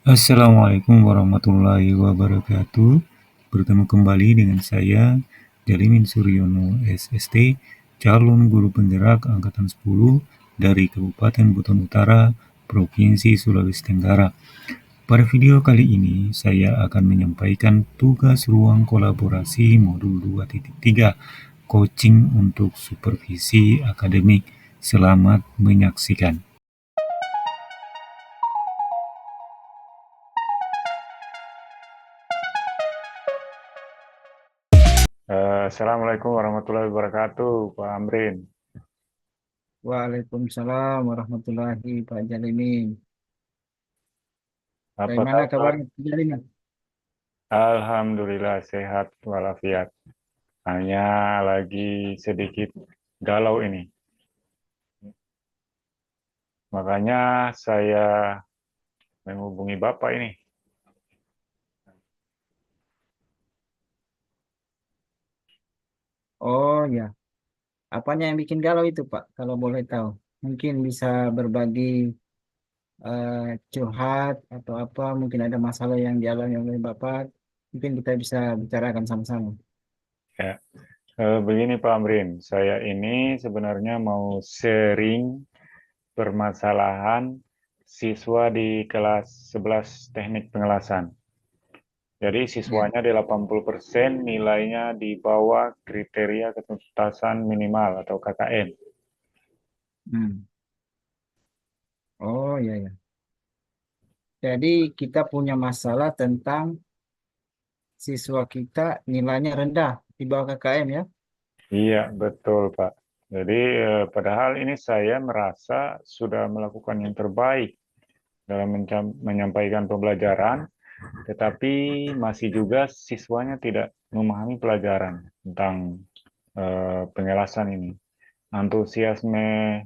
Assalamualaikum warahmatullahi wabarakatuh. Bertemu kembali dengan saya, Jalimin Suryono SST, calon guru penggerak Angkatan 10 dari Kabupaten Buton Utara, Provinsi Sulawesi Tenggara. Pada video kali ini, saya akan menyampaikan tugas ruang kolaborasi modul 2.3, coaching untuk supervisi akademik. Selamat menyaksikan. Assalamualaikum warahmatullahi wabarakatuh, Pak Amrin. Waalaikumsalam warahmatullahi Pak Jalimin. Apa Bagaimana kabar? kabarnya Pak Jalimin? Alhamdulillah sehat walafiat. Hanya lagi sedikit galau ini. Makanya saya menghubungi Bapak ini. Oh ya, apanya yang bikin galau itu Pak? Kalau boleh tahu, mungkin bisa berbagi eh, curhat atau apa? Mungkin ada masalah yang dialami oleh Bapak. Mungkin kita bisa bicarakan sama-sama. Ya, begini Pak Amrin, saya ini sebenarnya mau sharing permasalahan siswa di kelas 11 teknik pengelasan. Jadi Ya. siswanya di 80% nilainya di bawah kriteria ketuntasan minimal atau KKM. Hmm. Oh ya ya. Jadi kita punya masalah tentang siswa kita nilainya rendah di bawah KKM ya. Iya, betul Pak. Jadi padahal ini saya merasa sudah melakukan yang terbaik dalam menyampaikan pembelajaran, tetapi masih juga siswanya tidak memahami pelajaran tentang pengelasan ini. Antusiasme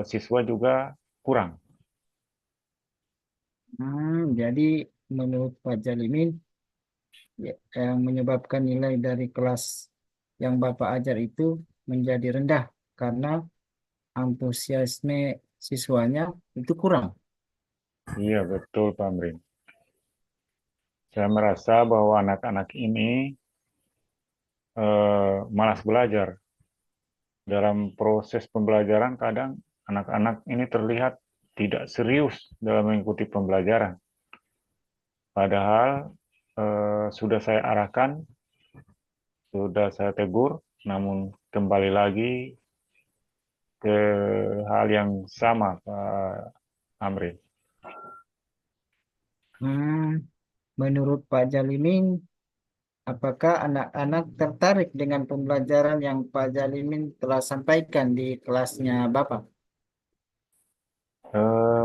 siswa juga kurang. Jadi menurut Pak Jalimin, ya, yang menyebabkan nilai dari kelas yang Bapak ajar itu menjadi rendah karena antusiasme siswanya itu kurang. Iya, betul Pak Amrin. Saya merasa bahwa anak-anak ini malas belajar. Dalam proses pembelajaran kadang anak-anak ini terlihat tidak serius dalam mengikuti pembelajaran. Padahal sudah saya arahkan, sudah saya tegur, namun kembali lagi ke hal yang sama, Pak Amrin. Hmm, Menurut Pak Jalimin, apakah anak-anak tertarik dengan pembelajaran yang Pak Jalimin telah sampaikan di kelasnya Bapak?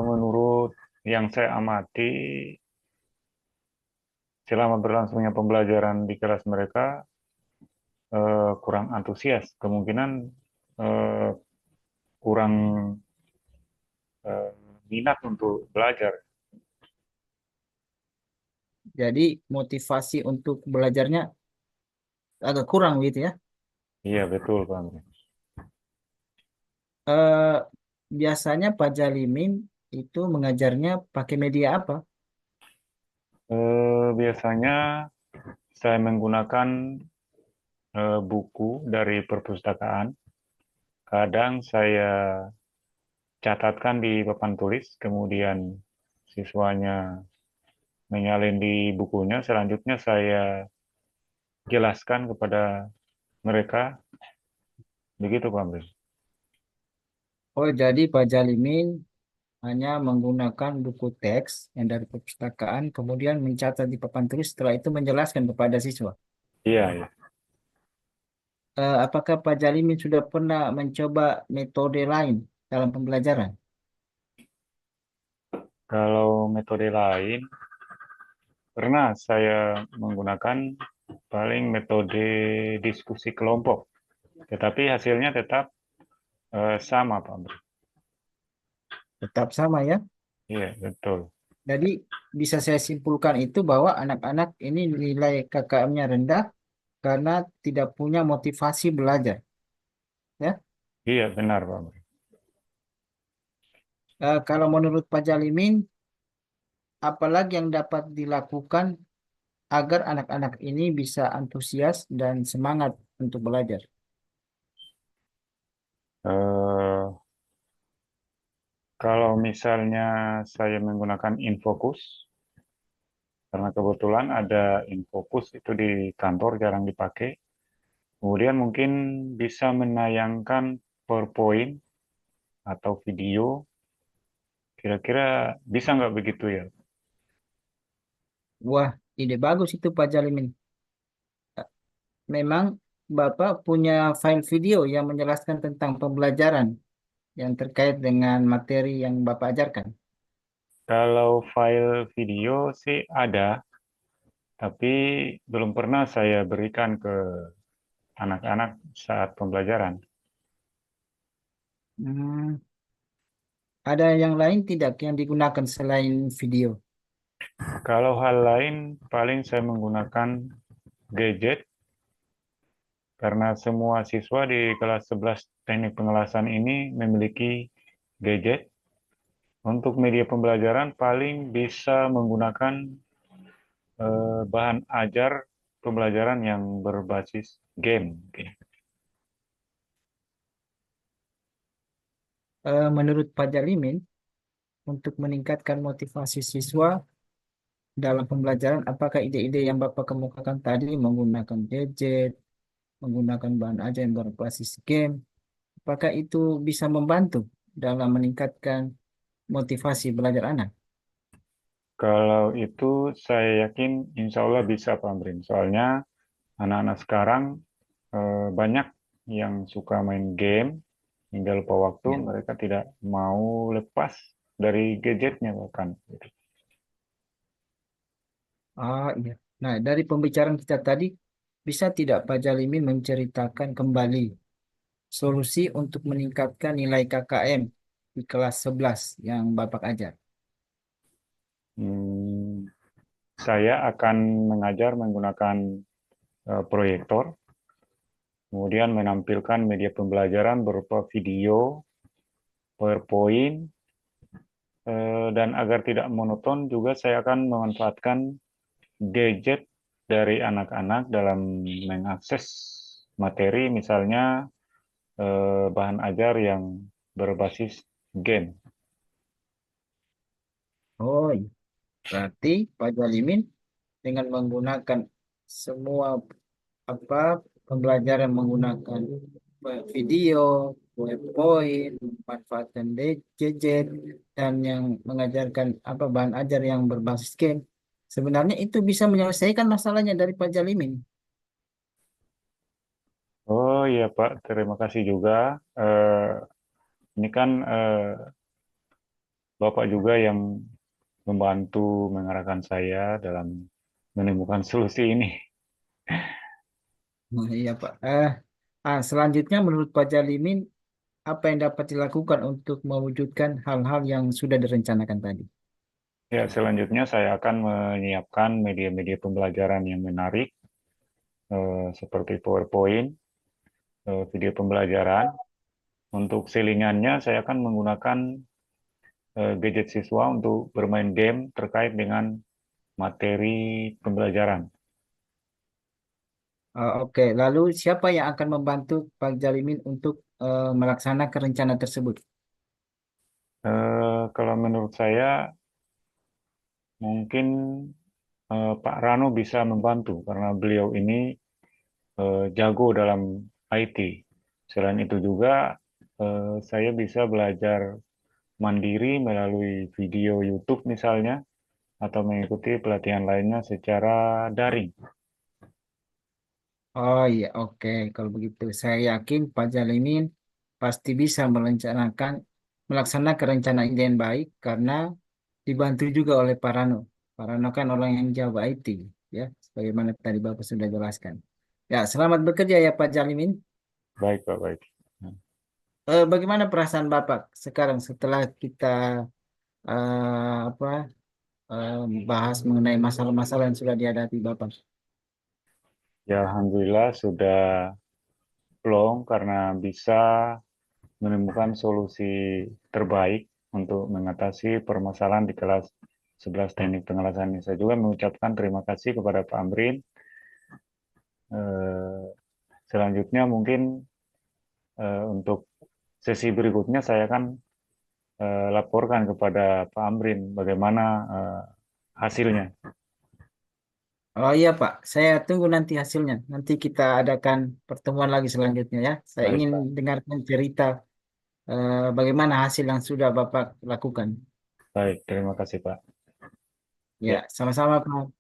Menurut yang saya amati, selama berlangsungnya pembelajaran di kelas mereka, kurang antusias. Kemungkinan eh, kurang eh, minat untuk belajar. Jadi motivasi untuk belajarnya agak kurang gitu ya. Iya, betul, Pak Amrin. Eh, Biasanya Pak Jalimin itu mengajarnya pakai media apa? Biasanya saya menggunakan buku dari perpustakaan. Kadang saya catatkan di papan tulis, kemudian siswanya menyalin di bukunya. Selanjutnya saya jelaskan kepada mereka. Begitu, Pak Amrin. Oh, jadi Pak Jalimin hanya menggunakan buku teks yang dari perpustakaan, kemudian mencatat di papan tulis, setelah itu menjelaskan kepada siswa. Iya, iya. Apakah Pak Jalimin sudah pernah mencoba metode lain dalam pembelajaran? Kalau metode lain, pernah saya menggunakan paling metode diskusi kelompok. Tetapi hasilnya tetap sama, Pak Amrin. Tetap sama ya. Iya, betul. Jadi bisa saya simpulkan itu bahwa anak-anak ini nilai KKM-nya rendah karena tidak punya motivasi belajar. Ya, Iya, benar, Pak. Amrin. Kalau menurut Pak Jalimin, apalagi yang dapat dilakukan agar anak-anak ini bisa antusias dan semangat untuk belajar? Eh, Kalau misalnya saya menggunakan InFocus, karena kebetulan ada InFocus itu di kantor jarang dipakai, kemudian mungkin bisa menayangkan PowerPoint atau video, kira-kira bisa nggak begitu ya? Wah, ide bagus itu Pak Jalimin. Memang Bapak punya file video yang menjelaskan tentang pembelajaran yang terkait dengan materi yang Bapak ajarkan. Kalau file video sih ada, tapi belum pernah saya berikan ke anak-anak saat pembelajaran. Hmm, ada yang lain tidak yang digunakan selain video? Kalau hal lain, paling saya menggunakan gadget, karena semua siswa di kelas 11 teknik pengelasan ini memiliki gadget. Untuk media pembelajaran paling bisa menggunakan bahan ajar pembelajaran yang berbasis game. Oke. Menurut Pak Jalimin, untuk meningkatkan motivasi siswa dalam pembelajaran, apakah ide-ide yang Bapak kemukakan tadi menggunakan gadget, menggunakan bahan ajar yang berbasis game, apakah itu bisa membantu dalam meningkatkan motivasi belajar anak? Kalau itu saya yakin insya Allah bisa Pak Amrin. Soalnya anak-anak sekarang banyak yang suka main game hingga lupa waktu, Ya. mereka tidak mau lepas dari gadgetnya bahkan. Ah, iya. Nah, dari pembicaraan kita tadi, bisa tidak Pak Jalimin menceritakan kembali solusi untuk meningkatkan nilai KKM di kelas 11 yang Bapak ajar? Hmm, saya akan mengajar menggunakan proyektor, kemudian menampilkan media pembelajaran berupa video, PowerPoint, dan agar tidak monoton juga saya akan memanfaatkan gadget dari anak-anak dalam mengakses materi, misalnya bahan ajar yang berbasis game. Oh, iya. Berarti Pak Jalimin dengan menggunakan semua apa pembelajaran menggunakan video, PowerPoint, memanfaatkan gadget dan yang mengajarkan apa bahan ajar yang berbasis game. Sebenarnya itu bisa menyelesaikan masalahnya dari Pak Jalimin. Oh iya Pak, terima kasih juga. Eh, ini kan Bapak juga yang membantu mengarahkan saya dalam menemukan solusi ini. Nah, iya Pak. Selanjutnya menurut Pak Jalimin apa yang dapat dilakukan untuk mewujudkan hal-hal yang sudah direncanakan tadi? Ya, selanjutnya saya akan menyiapkan media-media pembelajaran yang menarik, seperti PowerPoint, video pembelajaran. Untuk selingannya, saya akan menggunakan gadget siswa untuk bermain game terkait dengan materi pembelajaran. Oke, lalu siapa yang akan membantu Pak Jalimin untuk melaksanakan rencana tersebut? Kalau menurut saya, mungkin Pak Rano bisa membantu karena beliau ini jago dalam IT. Selain itu juga, saya bisa belajar mandiri melalui video YouTube misalnya, atau mengikuti pelatihan lainnya secara daring. Oh iya, oke. Kalau begitu, saya yakin Pak Jalimin pasti bisa melaksanakan rencana ini dengan baik karena dibantu juga oleh Pak Rano. Pak Rano kan orang yang jago IT, ya, sebagaimana tadi Bapak sudah jelaskan. Ya, selamat bekerja ya Pak Jalimin. Baik, Pak, baik. Bagaimana perasaan Bapak sekarang setelah kita apa bahas mengenai masalah-masalah yang sudah dihadapi Bapak? Ya, Alhamdulillah sudah plong karena bisa menemukan solusi terbaik untuk mengatasi permasalahan di kelas 11 teknik pengelasan ini. Saya juga mengucapkan terima kasih kepada Pak Amrin. Selanjutnya mungkin untuk sesi berikutnya saya akan laporkan kepada Pak Amrin bagaimana hasilnya. Oh iya Pak, saya tunggu nanti hasilnya. Nanti kita adakan pertemuan lagi selanjutnya ya. Saya Baik, ingin Pak. dengarkan cerita bagaimana hasil yang sudah Bapak lakukan. Baik, terima kasih, Pak. Ya, Ya, sama-sama Pak.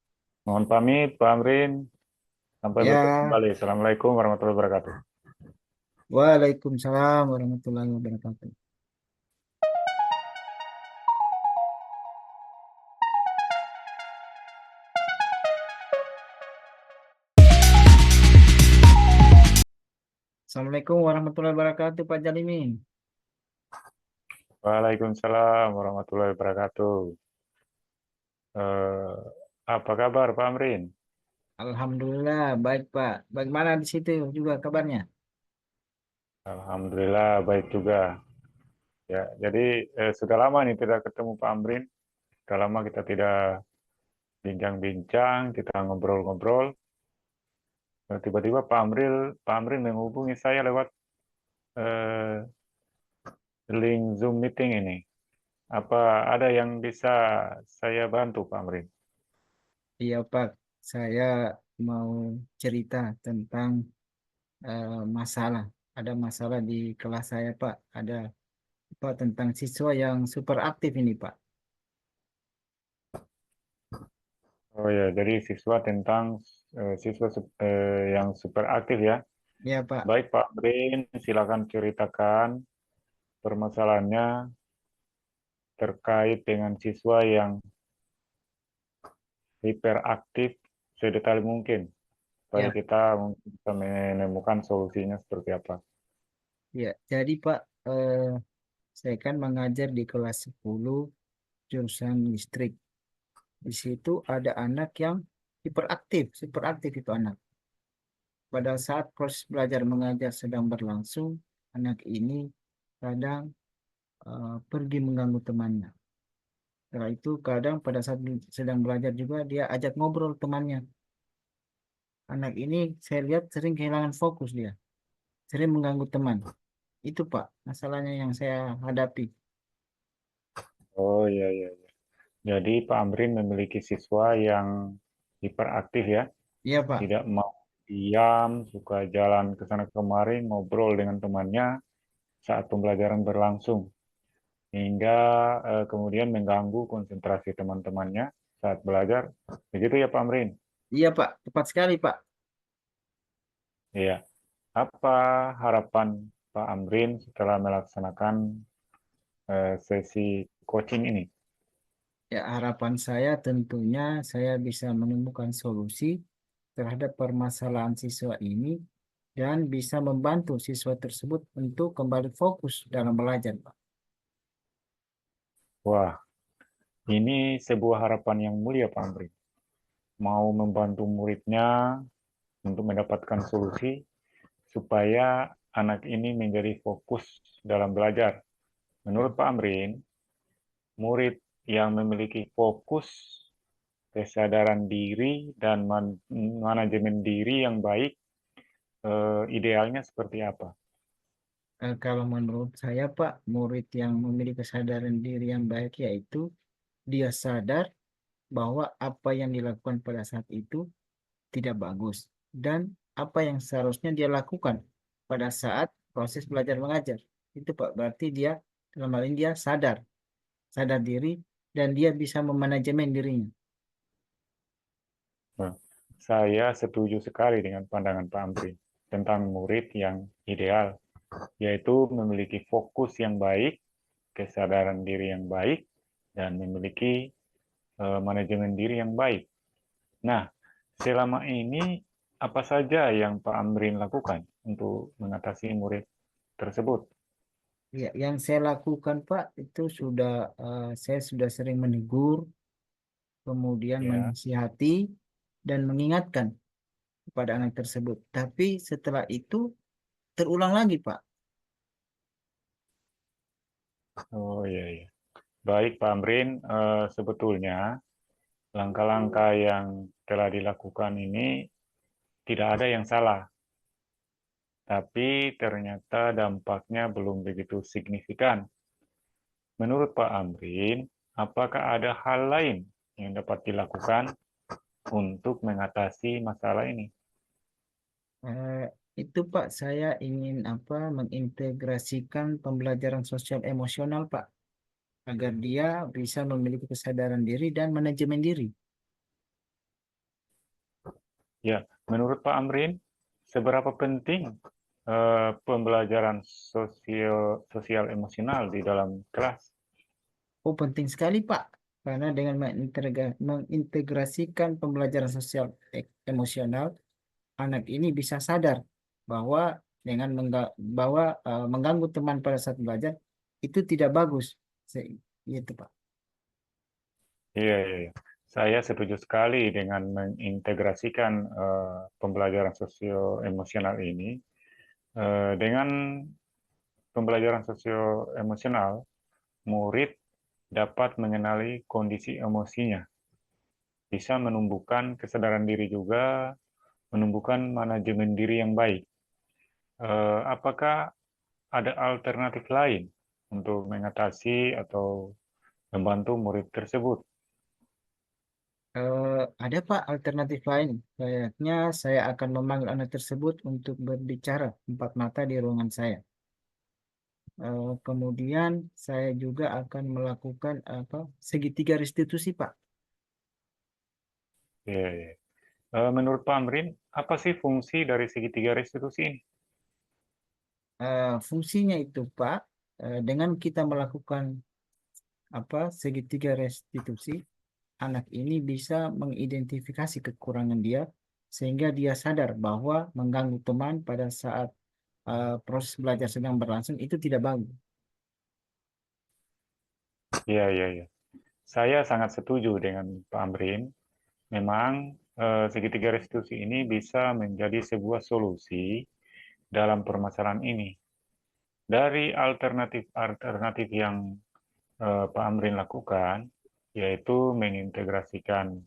mohon pamit, Pak Amrin. Sampai bertemu Ya, kembali. Assalamualaikum warahmatullahi wabarakatuh. Waalaikumsalam warahmatullahi wabarakatuh. Assalamualaikum warahmatullahi wabarakatuh Pak Jalimin. Waalaikumsalam warahmatullahi wabarakatuh. Eh, apa kabar, Pak Amrin? Alhamdulillah baik Pak. Bagaimana di situ juga kabarnya? Alhamdulillah baik juga. Ya, jadi sudah lama nih tidak ketemu Pak Amrin. Sudah lama kita tidak bincang-bincang, kita ngobrol-ngobrol. Tiba-tiba Pak Amrin menghubungi saya lewat eh, link Zoom meeting ini. Apa ada yang bisa saya bantu, Pak Amrin? Iya Pak, saya mau cerita tentang masalah. Ada masalah di kelas saya Pak. Ada Pak tentang siswa yang super aktif ini Pak. Oh ya, jadi siswa tentang yang super aktif ya. Iya Pak. Baik Pak Amrin, silakan ceritakan permasalahannya terkait dengan siswa yang hiperaktif sedetail mungkin, supaya Ya, kita mungkin bisa menemukan solusinya seperti apa. ya. Jadi Pak, saya kan mengajar di kelas 10 jurusan listrik. Di situ ada anak yang super aktif itu anak. Pada saat proses belajar mengajar sedang berlangsung, anak ini kadang pergi mengganggu temannya. Setelah itu kadang pada saat sedang belajar juga dia ajak ngobrol temannya. Anak ini saya lihat sering kehilangan fokus dia, sering mengganggu teman. Itu Pak, masalahnya yang saya hadapi. Oh iya, iya. Jadi Pak Amrin memiliki siswa yang hiperaktif ya, Iya Pak, tidak mau diam, suka jalan ke sana kemari, ngobrol dengan temannya saat pembelajaran berlangsung, hingga kemudian mengganggu konsentrasi teman-temannya saat belajar. Begitu ya Pak Amrin? iya Pak, tepat sekali Pak. Iya. Apa harapan Pak Amrin setelah melaksanakan sesi coaching ini? Ya harapan saya tentunya saya bisa menemukan solusi terhadap permasalahan siswa ini dan bisa membantu siswa tersebut untuk kembali fokus dalam belajar Pak. Wah, ini sebuah harapan yang mulia Pak Amrin. Mau membantu muridnya untuk mendapatkan solusi supaya anak ini menjadi fokus dalam belajar. Menurut Pak Amrin, murid yang memiliki fokus, kesadaran diri, dan manajemen diri yang baik, idealnya seperti apa? Kalau menurut saya Pak, murid yang memiliki kesadaran diri yang baik yaitu dia sadar bahwa apa yang dilakukan pada saat itu tidak bagus dan apa yang seharusnya dia lakukan pada saat proses belajar mengajar. Itu Pak, berarti dia dalam hal ini dia sadar diri dan dia bisa memanajemen dirinya. Nah, saya setuju sekali dengan pandangan Pak Amrin tentang murid yang ideal, yaitu memiliki fokus yang baik, kesadaran diri yang baik, dan memiliki manajemen diri yang baik. Nah, selama ini apa saja yang Pak Amrin lakukan untuk mengatasi murid tersebut? Ya, yang saya lakukan Pak itu saya sudah sering menegur, kemudian Ya, menasihati dan mengingatkan kepada anak tersebut. Tapi setelah itu terulang lagi Pak. oh iya, iya. Baik, Pak Amrin, sebetulnya langkah-langkah yang telah dilakukan ini tidak ada yang salah, tapi ternyata dampaknya belum begitu signifikan. Menurut Pak Amrin, apakah ada hal lain yang dapat dilakukan untuk mengatasi masalah ini? Eh, itu Pak, saya ingin mengintegrasikan pembelajaran sosial emosional Pak, agar dia bisa memiliki kesadaran diri dan manajemen diri. Ya, menurut Pak Amrin, seberapa penting pembelajaran sosial emosional di dalam kelas? Oh, penting sekali Pak, karena dengan mengintegrasikan pembelajaran sosial emosional, anak ini bisa sadar bahwa mengganggu teman pada saat belajar itu tidak bagus. Itu Pak. Iya, iya, iya. Saya setuju sekali dengan mengintegrasikan pembelajaran sosio emosional ini. Dengan pembelajaran sosio emosional, murid dapat mengenali kondisi emosinya, bisa menumbuhkan kesadaran diri juga, menumbuhkan manajemen diri yang baik. Apakah ada alternatif lain untuk mengatasi atau membantu murid tersebut? Ada Pak alternatif lain. Kayaknya saya akan memanggil anak tersebut untuk berbicara empat mata di ruangan saya. Kemudian saya juga akan melakukan segitiga restitusi Pak. Ya, ya. Menurut Pak Amrin, apa sih fungsi dari segitiga restitusi ini? Fungsinya itu Pak, dengan kita melakukan segitiga restitusi, anak ini bisa mengidentifikasi kekurangan dia sehingga dia sadar bahwa mengganggu teman pada saat proses belajar sedang berlangsung itu tidak bagus. Ya, ya, ya. Saya sangat setuju dengan Pak Amrin. Memang segitiga restitusi ini bisa menjadi sebuah solusi dalam permasalahan ini. Dari alternatif-alternatif yang Pak Amrin lakukan, yaitu mengintegrasikan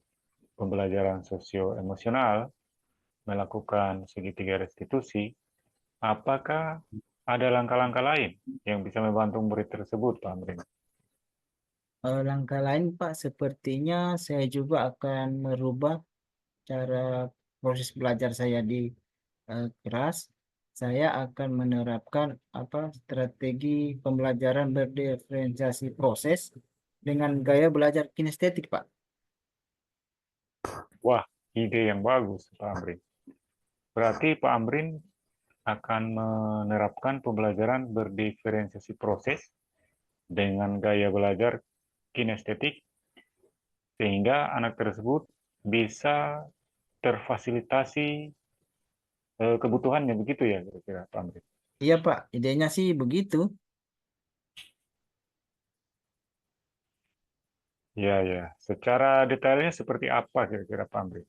pembelajaran sosio-emosional, melakukan segitiga restitusi, apakah ada langkah-langkah lain yang bisa membantu murid tersebut, Pak Amrin? Langkah lain Pak, sepertinya saya juga akan merubah cara proses belajar saya di kelas. Saya akan menerapkan strategi pembelajaran berdiferensiasi proses dengan gaya belajar kinestetik, Pak. Wah, ide yang bagus, Pak Amrin. Berarti Pak Amrin akan menerapkan pembelajaran berdiferensiasi proses dengan gaya belajar kinestetik sehingga anak tersebut bisa terfasilitasi kebutuhannya begitu ya kira-kira Pak Amri. Iya, Pak. Idenya sih begitu. Ya, ya. Secara detailnya seperti apa kira-kira Pak Amri?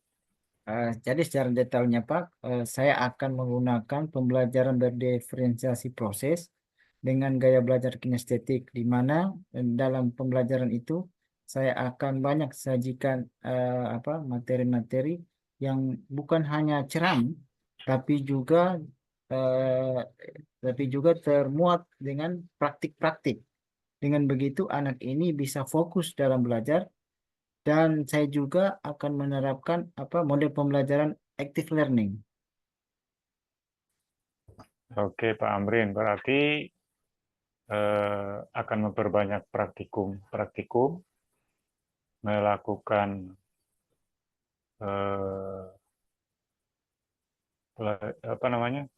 Jadi secara detailnya, Pak, saya akan menggunakan pembelajaran berdiferensiasi proses dengan gaya belajar kinestetik, di mana dalam pembelajaran itu saya akan banyak sajikan materi-materi yang bukan hanya ceram, tapi juga eh, termuat dengan praktik-praktik. Dengan begitu, anak ini bisa fokus dalam belajar dan saya juga akan menerapkan model pembelajaran active learning. Oke Pak Amrin, berarti akan memperbanyak praktikum, melakukan eh, apa namanya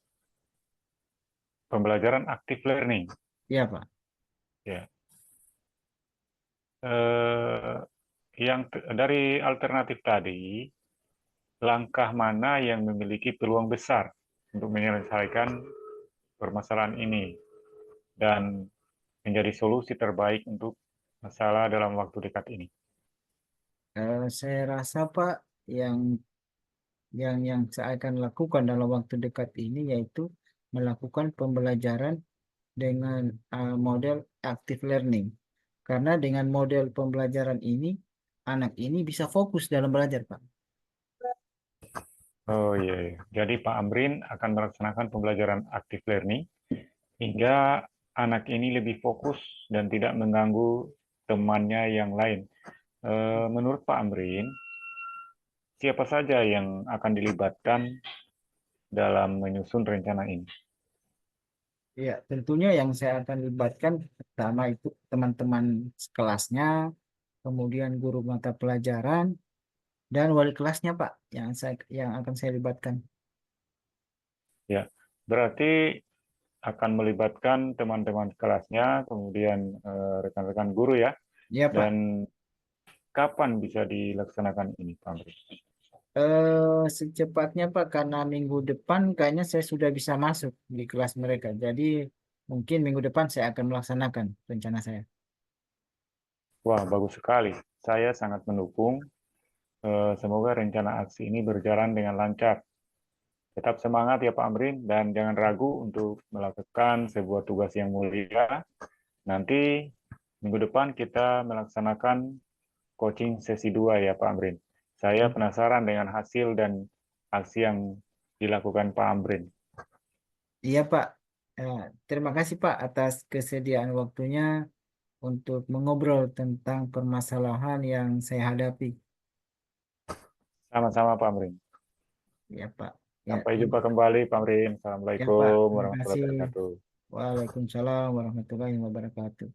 pembelajaran active learning. Ya, Pak. Ya. Eh, dari alternatif tadi, langkah mana yang memiliki peluang besar untuk menyelesaikan permasalahan ini dan menjadi solusi terbaik untuk masalah dalam waktu dekat ini? Saya rasa, Pak, yang saya akan lakukan dalam waktu dekat ini yaitu melakukan pembelajaran dengan model active learning. Karena dengan model pembelajaran ini, anak ini bisa fokus dalam belajar, Pak. Oh iya, iya. Jadi Pak Amrin akan melaksanakan pembelajaran active learning hingga anak ini lebih fokus dan tidak mengganggu temannya yang lain. Menurut Pak Amrin, siapa saja yang akan dilibatkan dalam menyusun rencana ini? Ya, tentunya yang saya akan libatkan pertama itu teman-teman sekelasnya, kemudian guru mata pelajaran, dan wali kelasnya, Pak, yang akan saya libatkan. Ya, berarti akan melibatkan teman-teman kelasnya, kemudian rekan-rekan guru ya. Ya, Pak. Dan kapan bisa dilaksanakan ini, Pak Amrin? Secepatnya, Pak, karena minggu depan kayaknya saya sudah bisa masuk di kelas mereka. Jadi mungkin minggu depan saya akan melaksanakan rencana saya. Wah, bagus sekali. Saya sangat mendukung. Semoga rencana aksi ini berjalan dengan lancar. Tetap semangat ya Pak Amrin, dan jangan ragu untuk melakukan sebuah tugas yang mulia. Nanti minggu depan kita melaksanakan coaching sesi 2 ya Pak Amrin. Saya penasaran dengan hasil dan aksi yang dilakukan Pak Amrin. Iya, Pak. Eh, Terima kasih, Pak, atas kesediaan waktunya untuk mengobrol tentang permasalahan yang saya hadapi. Sama-sama Pak Amrin. Ya, Pak. Ya, Sampai jumpa kembali Pak Amrin. ya, Pak. Assalamualaikum Terima warahmatullahi kasih. wabarakatuh. Waalaikumsalam warahmatullahi wabarakatuh.